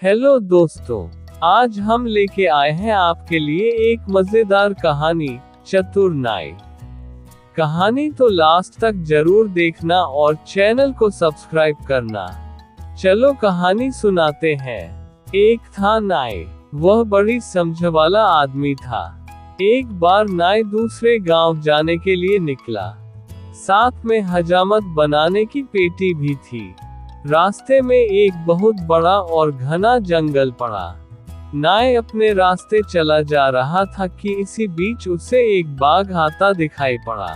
Hello दोस्तों, आज हम लेके आए हैं आपके लिए एक मजेदार कहानी, चतुर नाई। कहानी तो लास्ट तक जरूर देखना और चैनल को सब्सक्राइब करना। चलो कहानी सुनाते हैं। एक था नाई, वह बड़ी समझ वाला आदमी था। एक बार नाई दूसरे गांव जाने के लिए निकला, साथ में हजामत बनाने की पेटी भी थी। रास्ते में एक बहुत बड़ा और घना जंगल पड़ा। नाई अपने रास्ते चला जा रहा था कि इसी बीच उसे एक बाघ आता दिखाई पड़ा।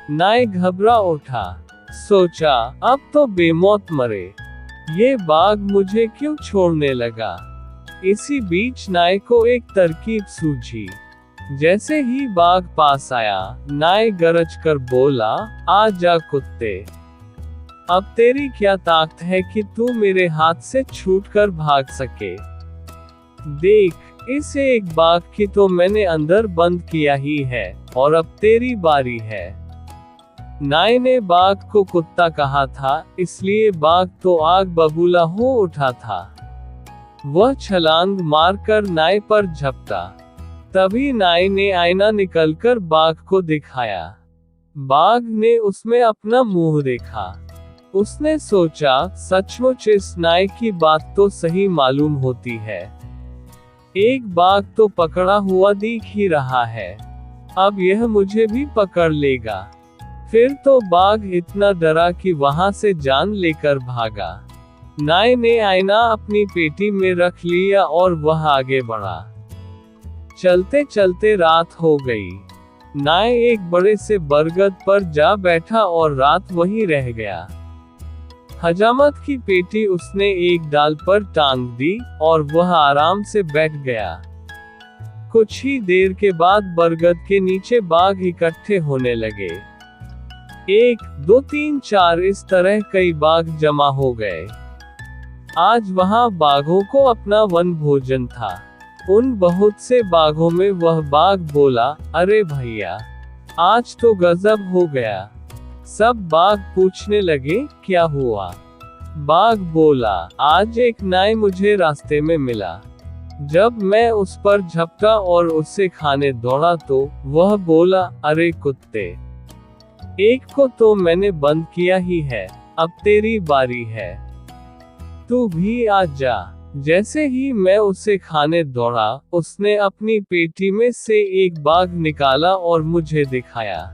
नाई घबरा उठा, सोचा अब तो बेमौत मरे, ये बाघ मुझे क्यों छोड़ने लगा। इसी बीच नाई को एक तरकीब सूझी। जैसे ही बाघ पास आया, नाई गरज कर बोला, आ जा कुत्ते, अब तेरी क्या ताकत है कि तू मेरे हाथ से छूटकर भाग सके। देख, इस एक बाघ की तो मैंने अंदर बंद किया ही है, और अब तेरी बारी है। नाई ने बाघ को कुत्ता कहा था, इसलिए बाघ तो आग बबूला हो उठा था। वह छलांग मारकर नाई पर झपटा। तभी नाई ने आईना निकलकर बाघ को दिखाया। बाघ ने उसमें अपना मुंह देखा। उसने सोचा, सचमुच इस नाई की बात तो सही मालूम होती है। एक बाघ तो पकड़ा हुआ दिख ही रहा है, अब यह मुझे भी पकड़ लेगा। फिर तो बाघ इतना डरा कि वहां से जान लेकर भागा। नाई ने आईना अपनी पेटी में रख लिया और वह आगे बढ़ा। चलते चलते रात हो गई। नाई एक बड़े से बरगद पर जा बैठा और रात वहीं रह गया। हजामत की पेटी उसने एक डाल पर टांग दी और वह आराम से बैठ गया। कुछ ही देर के बाद बरगद के नीचे बाघ इकट्ठे होने लगे। 1, 2, 3, 4 इस तरह कई बाघ जमा हो गए। आज वहां बाघों को अपना वन भोजन था। उन बहुत से बाघों में वह बाघ बोला, अरे भैया, आज तो गजब हो गया। सब बाघ पूछने लगे, क्या हुआ। बाघ बोला, आज एक नाई मुझे रास्ते में मिला। जब मैं उस पर झपटा और उससे खाने दौड़ा तो वह बोला, अरे कुत्ते, एक को तो मैंने बंद किया ही है, अब तेरी बारी है, तू भी आ जा। जैसे ही मैं उसे खाने दौड़ा, उसने अपनी पेटी में से एक बाघ निकाला और मुझे दिखाया।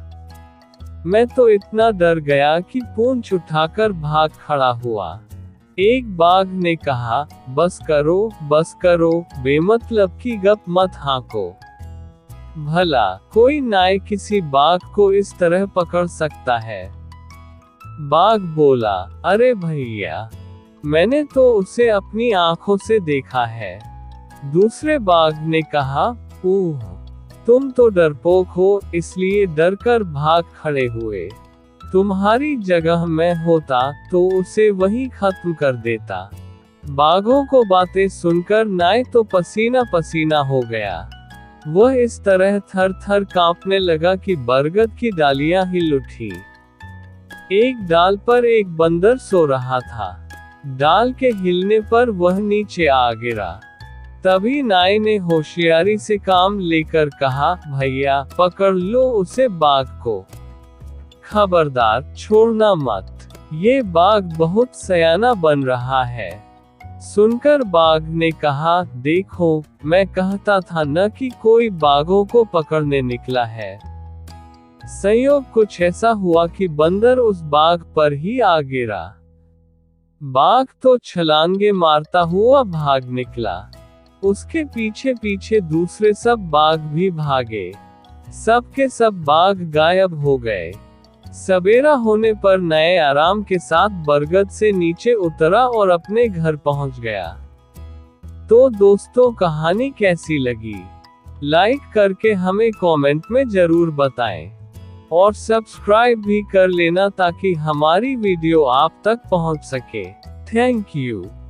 मैं तो इतना डर गया कि पूंछ उठाकर भाग खड़ा हुआ। एक बाघ ने कहा, बस करो, बेमतलब की गप मत हाँको। भला कोई नाई किसी बाघ को इस तरह पकड़ सकता है। बाघ बोला, अरे भैया, मैंने तो उसे अपनी आंखों से देखा है। दूसरे बाघ ने कहा, ओह, तुम तो डरपोक हो, इसलिए डरकर भाग खड़े हुए। तुम्हारी जगह मैं होता तो उसे वहीं खत्म कर देता। बाघों को बातें सुनकर नाई तो पसीना पसीना हो गया। वह इस तरह थर थर कांपने लगा कि बरगद की डालियां हिल उठी। एक डाल पर एक बंदर सो रहा था। डाल के हिलने पर वह नीचे आ गिरा। तभी नाई ने होशियारी से काम लेकर कहा, भैया पकड़ लो उसे बाघ को, खबरदार छोड़ना मत, ये बाघ बहुत सयाना बन रहा है। सुनकर बाघ ने कहा, देखो, मैं कहता था न कि कोई बाघों को पकड़ने निकला है। संयोग कुछ ऐसा हुआ कि बंदर उस बाघ पर ही आ गिरा। बाघ तो छलांगे मारता हुआ भाग निकला। उसके पीछे पीछे दूसरे सब बाघ भी भागे। सब के सब बाघ गायब हो गए। सवेरा होने पर नाई आराम के साथ बरगद से नीचे उतरा और अपने घर पहुंच गया। तो दोस्तों, कहानी कैसी लगी? लाइक करके हमें कमेंट में जरूर बताएं और सब्सक्राइब भी कर लेना ताकि हमारी वीडियो आप तक पहुंच सके। Thank you.